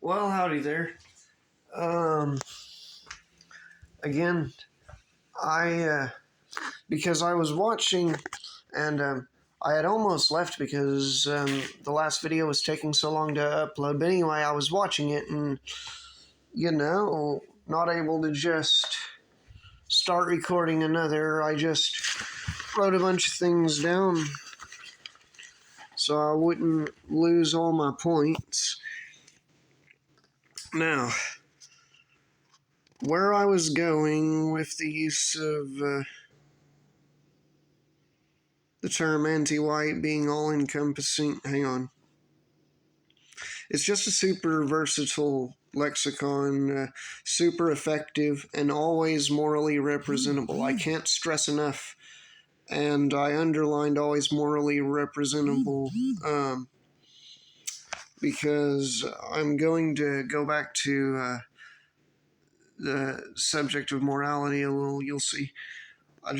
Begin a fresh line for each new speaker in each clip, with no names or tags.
Well, howdy there. Um, Again, I because I was watching, and I had almost left because the last video was taking so long to upload. But anyway, I was watching it, and not able to just start recording another. I just wrote a bunch of things down so I wouldn't lose all my points. Now, where I was going with the use of the term anti-white being all-encompassing. Hang on. It's just a super versatile lexicon, super effective, and always morally representable. I can't stress enough, and I underlined always morally representable because I'm going to go back to the subject of morality a little. You'll see. I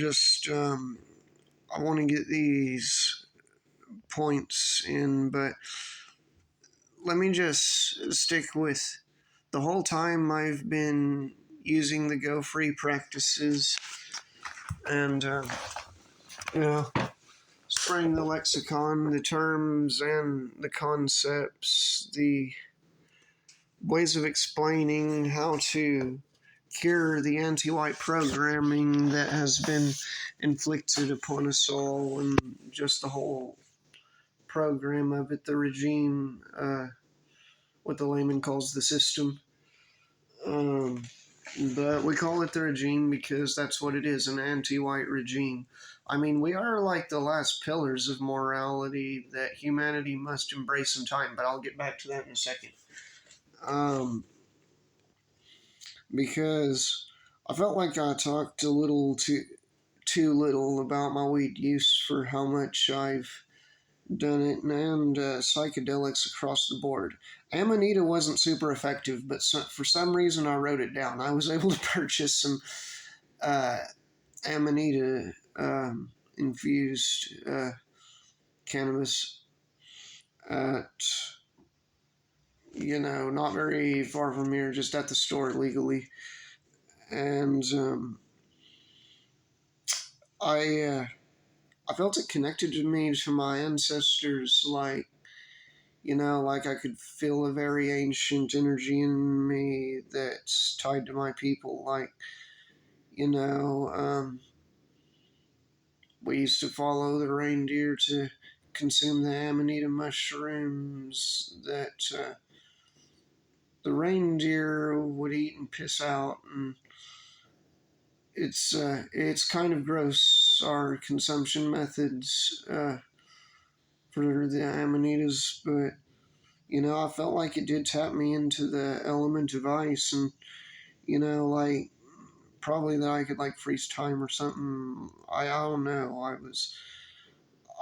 want to get these points in, but let me just stick with the whole time I've been using the Go Free practices and, spreading the lexicon, the terms and the concepts, the ways of explaining how to cure the anti-white programming that has been inflicted upon us all, and just the whole program of it, the regime, what the layman calls the system. But we call it the regime because that's what it is, an anti-white regime. I mean, we are like the last pillars of morality that humanity must embrace in time, but I'll get back to that in a second. Because I felt like I talked a little too little about my weed use for how much I've done it, and psychedelics across the board. Amanita wasn't super effective, but for some reason I wrote it down. I was able to purchase some Amanita infused cannabis at, not very far from here, just at the store legally. And I felt it connected to me to my ancestors, like I could feel a very ancient energy in me that's tied to my people. We used to follow the reindeer to consume the amanita mushrooms that the reindeer would eat and piss out, and it's kind of gross, our consumption methods for the amanitas, but I felt like it did tap me into the element of ice, and probably that I could freeze time or something. I don't know.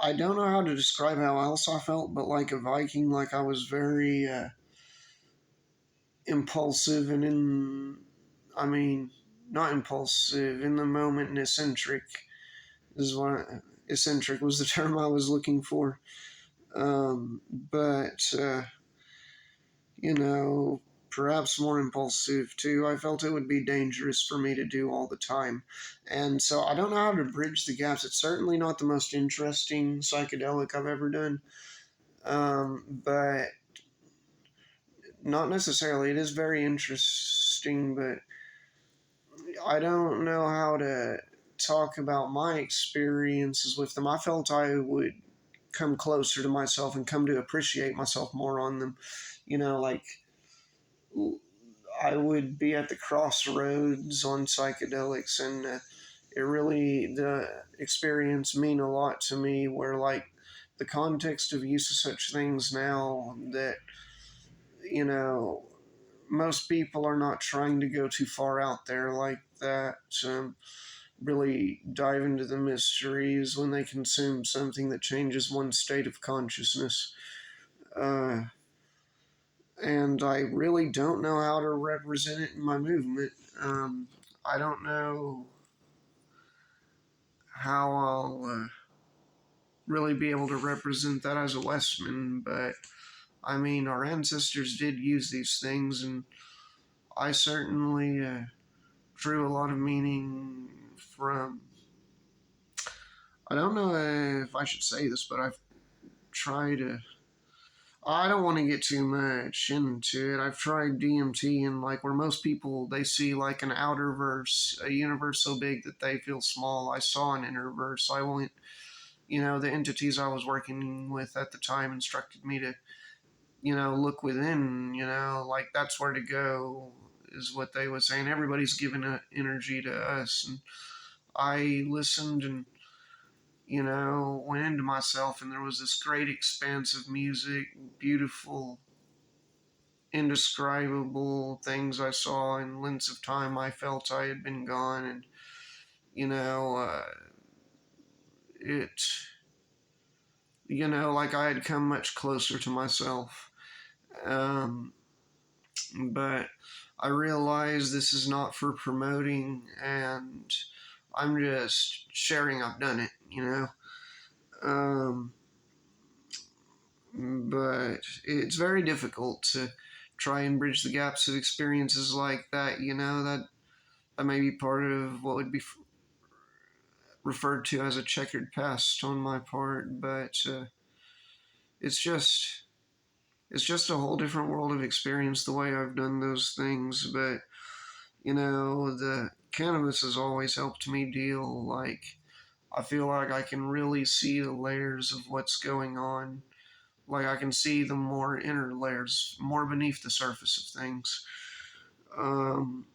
I don't know how to describe how else I felt, but like a Viking, like I was very impulsive not impulsive, in the moment, and eccentric eccentric was the term I was looking for. But perhaps more impulsive too. I felt it would be dangerous for me to do all the time. And so I don't know how to bridge the gaps. It's certainly not the most interesting psychedelic I've ever done. But not necessarily. It is very interesting, but I don't know how to talk about my experiences with them. I felt I would come closer to myself and come to appreciate myself more on them. I would be at the crossroads on psychedelics, and the experience mean a lot to me, where the context of use of such things now that, most people are not trying to go too far out there like that, really dive into the mysteries when they consume something that changes one's state of consciousness. And I really don't know how to represent it in my movement. I don't know how I'll really be able to represent that as a Westman, but I mean, our ancestors did use these things, and I certainly drew a lot of meaning from. I don't know if I should say this, but I've tried to. I don't want to get too much into it. I've tried DMT, and like where most people they see like an outer verse, a universe so big that they feel small. I saw an inner verse. I went, the entities I was working with at the time instructed me to, look within. Like that's where to go is what they were saying. Everybody's giving energy to us, and I listened and went into myself, and there was this great expanse of music, beautiful, indescribable things I saw in lengths of time I felt I had been gone, and it, like I had come much closer to myself. Um, but I realized this is not for promoting, and I'm just sharing I've done it. Um, but it's very difficult to try and bridge the gaps of experiences like that. That may be part of what would be referred to as a checkered past on my part, but it's just it's just a whole different world of experience the way I've done those things. But the cannabis has always helped me deal. Like I feel like I can really see the layers of what's going on. Like I can see the more inner layers, more beneath the surface of things. Um,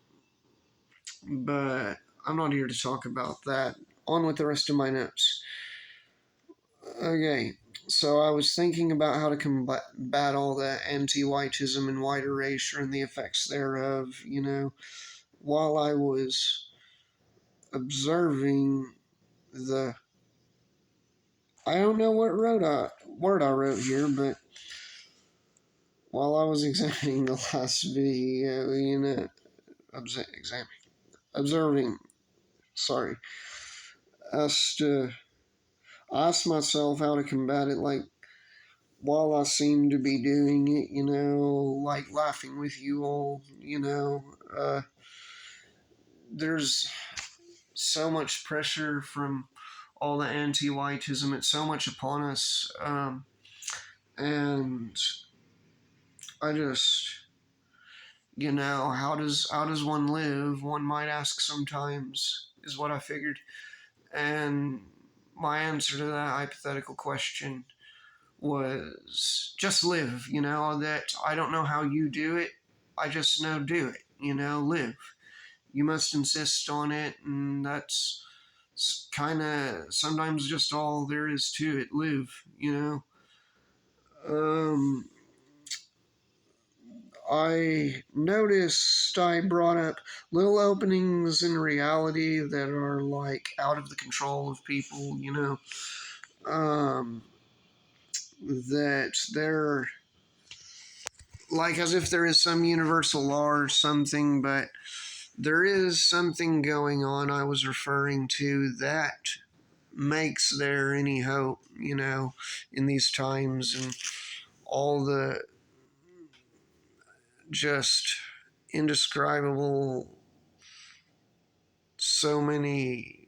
but I'm not here to talk about that. On with the rest of my notes. Okay, so I was thinking about how to combat all the anti-whiteism and white erasure and the effects thereof, while I was observing the. I don't know what word I wrote here, but while I was examining the last video, observing, sorry, asked, I asked myself how to combat it, like, while I seem to be doing it, like laughing with you all, there's so much pressure from all the anti-whiteism. It's so much upon us, and I just, how does one live? One might ask sometimes, is what I figured, and my answer to that hypothetical question was just live. That I don't know how you do it. I just know do it. Live. You must insist on it, and that's kind of sometimes just all there is to it. Live. Um, I noticed I brought up little openings in reality that are like out of the control of people. Um, that they're like as if there is some universal law or something, but there is something going on I was referring to that makes there any hope, in these times and all the just indescribable, so many.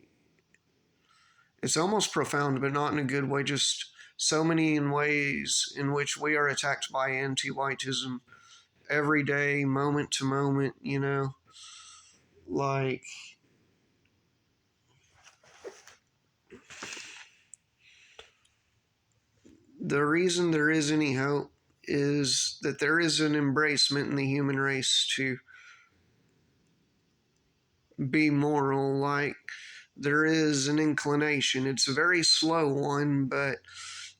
It's almost profound, but not in a good way, just so many in ways in which we are attacked by anti whiteism every day, moment to moment, like the reason there is any hope is that there is an embracement in the human race to be moral. Like there is an inclination. It's a very slow one, but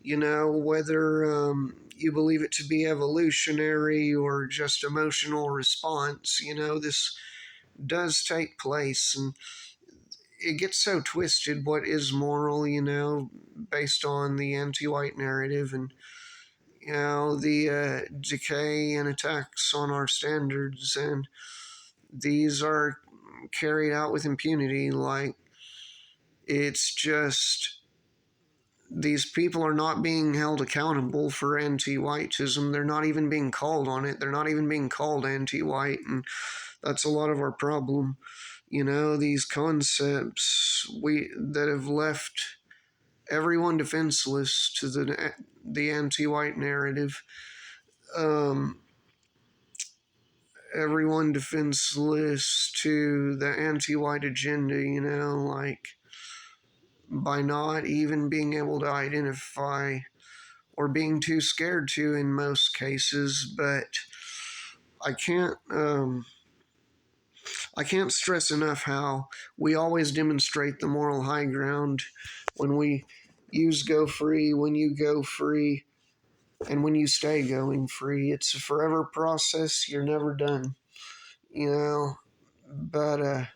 whether you believe it to be evolutionary or just emotional response, this does take place, and it gets so twisted what is moral, based on the anti-white narrative and the decay and attacks on our standards, and these are carried out with impunity. Like it's just these people are not being held accountable for anti-whiteism. They're not even being called on it. They're not even being called anti-white, and that's a lot of our problem. These concepts that have left everyone defenseless to the anti-white narrative. Um, Everyone defenseless to the anti-white agenda. Like by not even being able to identify or being too scared to in most cases. But I can't I can't stress enough how we always demonstrate the moral high ground when we use go free, when you go free, and when you stay going free. It's a forever process. You're never done, you know. But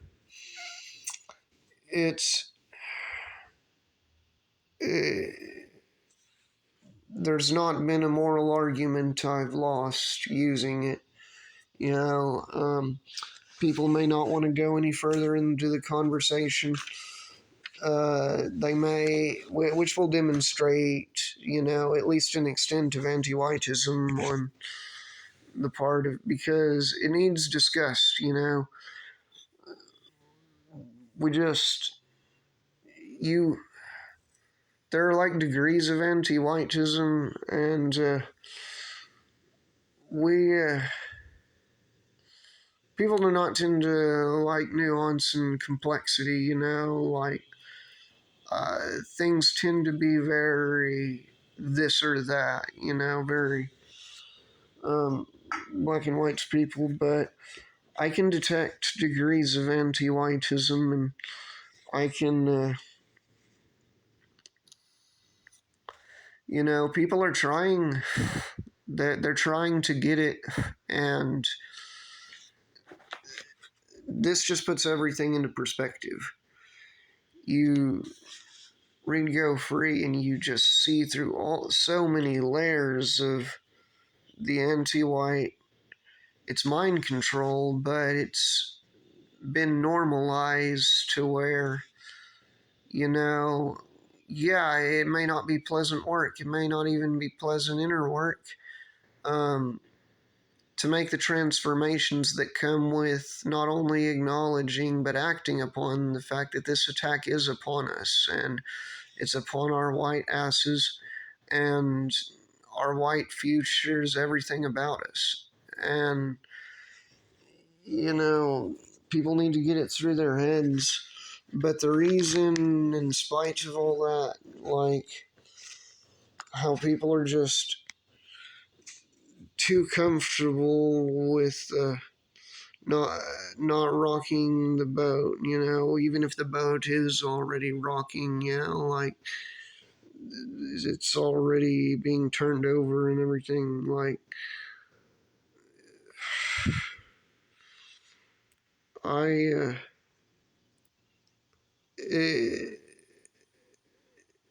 it's it, there's not been a moral argument I've lost using it. You know, people may not want to go any further into the conversation. They may, which will demonstrate, at least an extent of anti-whiteism on the part of, because it needs discussed. We just, you, there are like degrees of anti-whiteism, and we, people do not tend to like nuance and complexity, like things tend to be very this or that, very um, black and white to people, but I can detect degrees of anti-whiteism, and I can, people are trying, they're trying to get it, and this just puts everything into perspective. You read Go Free, and you just see through so many layers of the anti-white. It's mind control, but it's been normalized to where, yeah, it may not be pleasant work. It may not even be pleasant inner work um, to make the transformations that come with not only acknowledging but acting upon the fact that this attack is upon us, and it's upon our white asses and our white futures, everything about us. And, people need to get it through their heads. But the reason, in spite of all that, like how people are just too comfortable with not not rocking the boat, even if the boat is already rocking, like it's already being turned over and everything. Like I, it,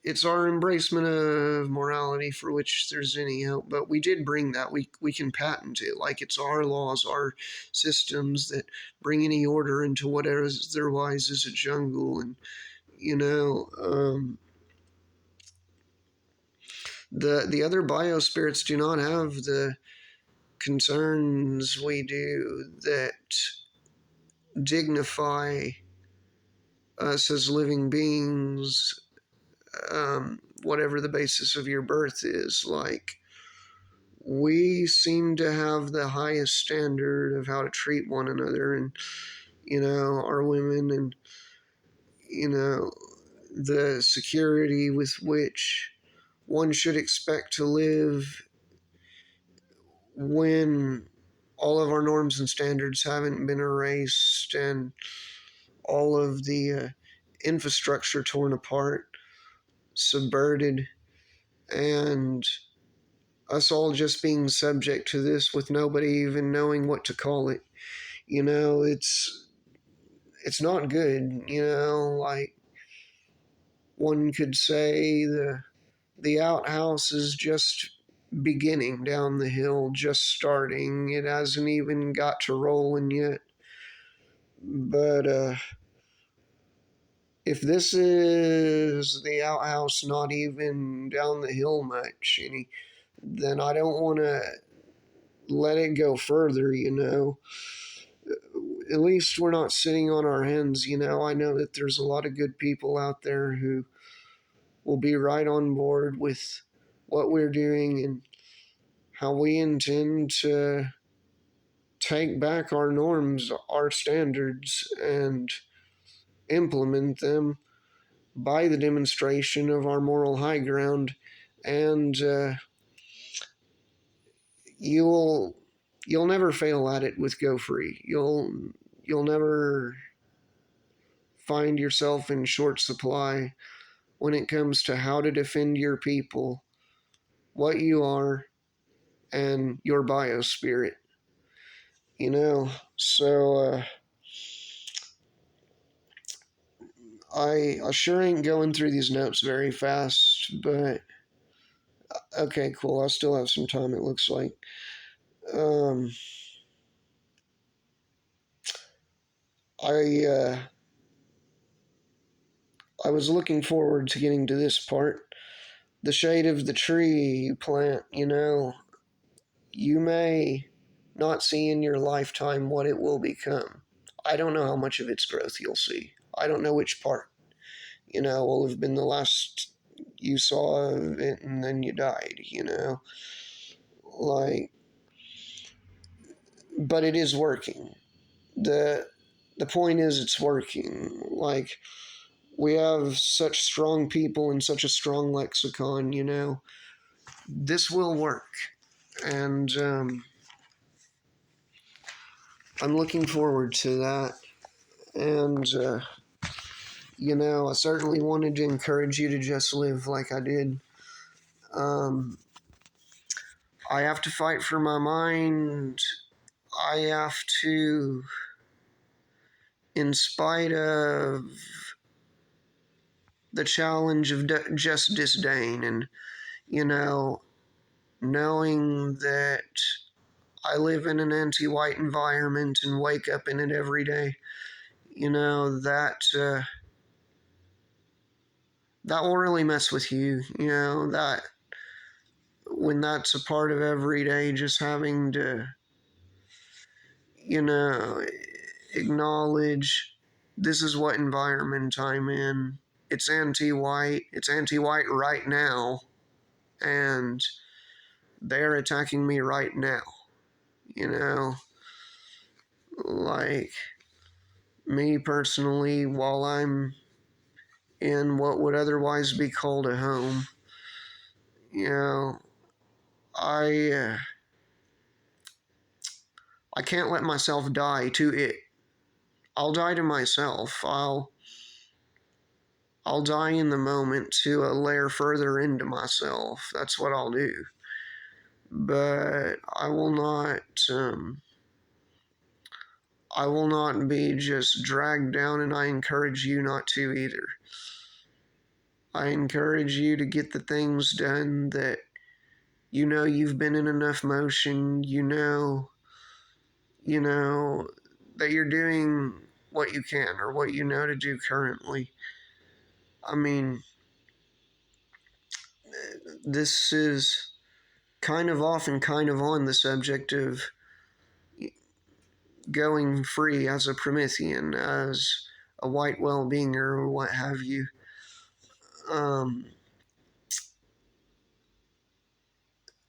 it's our embracement of morality for which there's any hope. But we did bring that. We can patent it. Like it's our laws, our systems that bring any order into what otherwise is a jungle. And the other biospirits do not have the concerns we do that dignify us as living beings, whatever the basis of your birth is. Like, we seem to have the highest standard of how to treat one another, and, our women, and, the security with which one should expect to live when all of our norms and standards haven't been erased and all of the infrastructure torn apart, subverted, and us all just being subject to this with nobody even knowing what to call it. It's not good. Like one could say the outhouse is just beginning down the hill, just starting. It hasn't even got to rolling yet. But if this is the outhouse, not even down the hill much, then I don't want to let it go further, At least we're not sitting on our hands, I know that there's a lot of good people out there who will be right on board with what we're doing and how we intend to take back our norms, our standards, and implement them by the demonstration of our moral high ground. And you'll you'll never fail at it with Go Free. You'll never find yourself in short supply when it comes to how to defend your people, what you are, and your biospirit. So I sure ain't going through these notes very fast, but okay, cool. I still have some time. It looks like. Um, I I was looking forward to getting to this part. The shade of the tree you plant. You may not see in your lifetime what it will become. I don't know how much of its growth you'll see. I don't know which part. Will have been the last you saw of it and then you died. Like, but it is working. the The point is, it's working. Like, we have such strong people and such a strong lexicon. This will work, and I'm looking forward to that. And I certainly wanted to encourage you to just live like I did. Um, I have to fight for my mind. I have to, in spite of the challenge of just disdain, and knowing that I live in an anti-white environment and wake up in it every day, that will really mess with you. That when that's a part of every day, just having to, you know, acknowledge this is what environment I'm in. It's anti-white. It's anti-white right now, and they're attacking me right now. You know, like me personally, while I'm in what would otherwise be called a home, you know, I uh, I can't let myself die to it. I'll die to myself. I'll die in the moment to a layer further into myself. That's what I'll do. But I will not. I will not be just dragged down, and I encourage you not to either. I encourage you to get the things done that you've been in enough motion. You know that you're doing what you can or what you know to do currently. I mean, this is kind of off and kind of on the subject of going free as a Promethean, as a white well-beinger, or what have you. Um,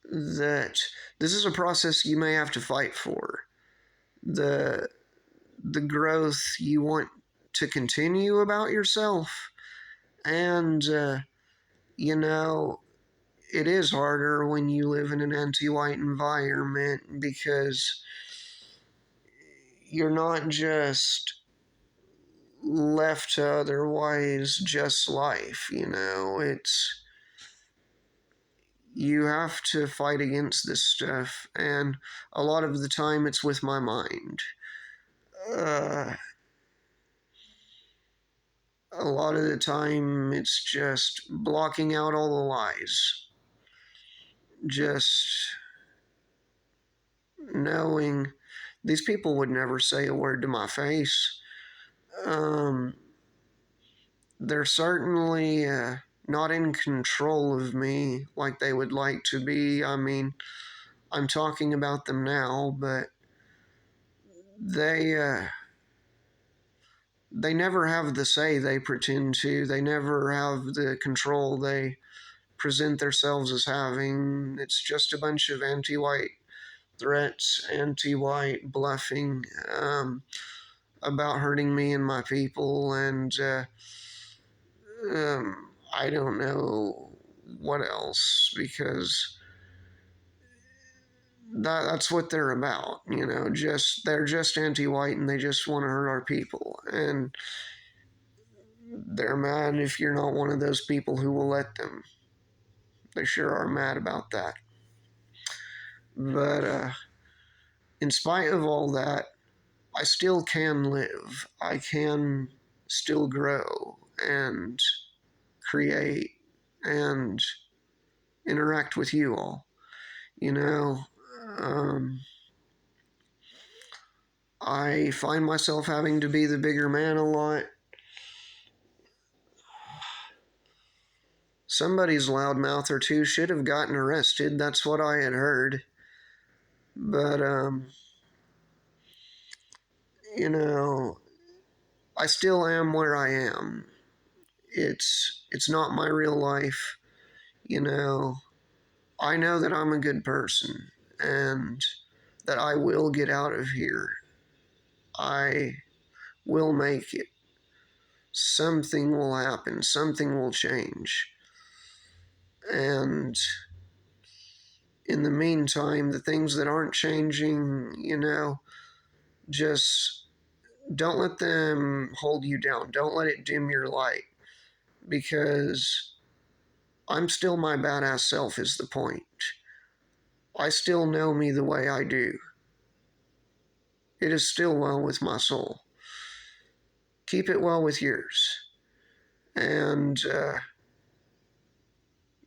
that this is a process you may have to fight for. The the growth you want to continue about yourself, and you know it is harder when you live in an anti-white environment because you're not just left to otherwise just life. It's you have to fight against this stuff, and a lot of the time it's with my mind. Uh, a lot of the time it's just blocking out all the lies, just knowing these people would never say a word to my face. Um, they're certainly not in control of me like they would like to be. I mean, I'm talking about them now, but they they never have the say they pretend to. They never have the control they present themselves as having. It's just a bunch of anti-white threats, anti-white bluffing about hurting me and my people, and I don't know what else, because that's what they're about. Just they're just anti-white and they just want to hurt our people, and they're mad if you're not one of those people who will let them. They sure are mad about that. But in spite of all that, I still can live. I can still grow and create and interact with you all. You know, um, I find myself having to be the bigger man a lot. Somebody's loudmouth or two should have gotten arrested. That's what I had heard. But, you know, I still am where I am. It's not my real life. You know, I know that I'm a good person and that I will get out of here. I will make it. Something will happen. Something will change. And in the meantime, the things that aren't changing, just don't let them hold you down. Don't let it dim your light, because I'm still my badass self, is the point. I still know me the way I do. It is still well with my soul. Keep it well with yours. And,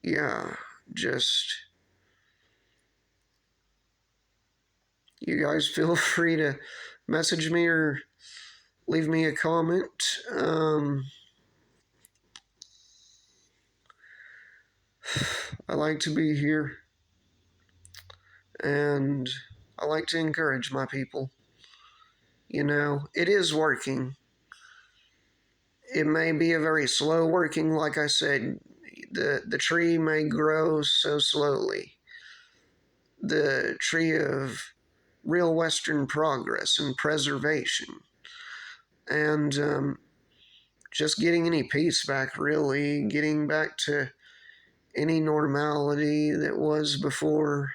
yeah, just, you guys feel free to message me or leave me a comment. I like to be here, and I like to encourage my people. It is working. It may be a very slow working, like I said. The tree may grow so slowly. The tree of real Western progress and preservation. And just getting any peace back, really. Getting back to any normality that was before.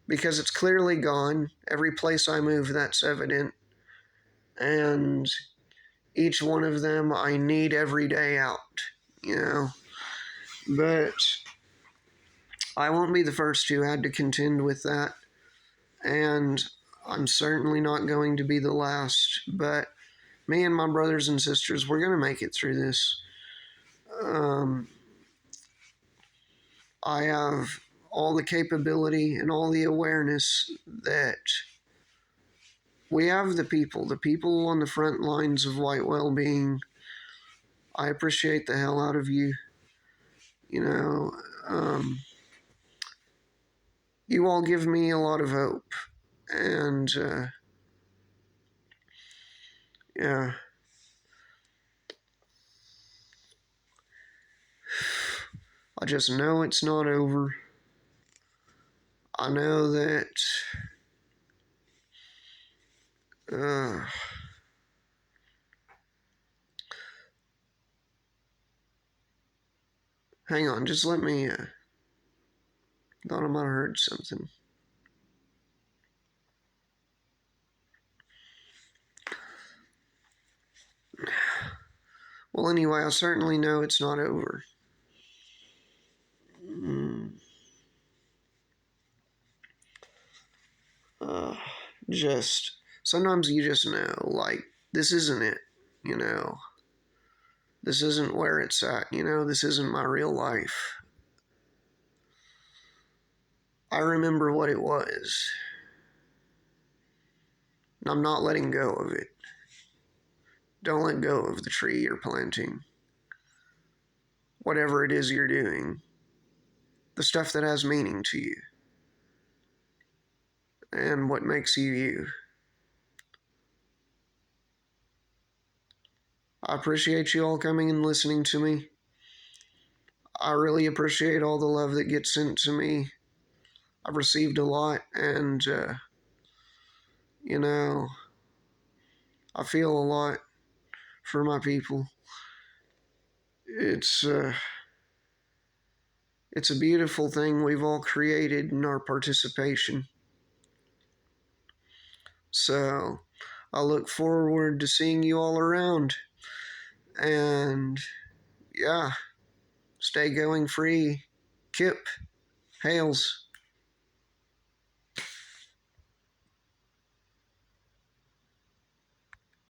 Because it's clearly gone. Every place I move, that's evident. And each one of them I need every day out, you know. But I won't be the first who had to contend with that. And I'm certainly not going to be the last. But me and my brothers and sisters, we're going to make it through this. I have all the capability and all the awareness that we have the people on the front lines of white well-being. I appreciate the hell out of you. You know, you all give me a lot of hope. And, yeah. I just know it's not over. I know that, hang on, just let me, thought I might have heard something. Well, anyway, I certainly know it's not over. Just, sometimes you just know, like, this isn't it, you know. This isn't where it's at, this isn't my real life. I remember what it was. And I'm not letting go of it. Don't let go of the tree you're planting. Whatever it is you're doing, the stuff that has meaning to you, and what makes you you. I appreciate you all coming and listening to me. I really appreciate all the love that gets sent to me. I've received a lot, and, you know, I feel a lot for my people. It's, it's a beautiful thing we've all created in our participation. So I look forward to seeing you all around. And yeah, stay going free. Kip, Hales.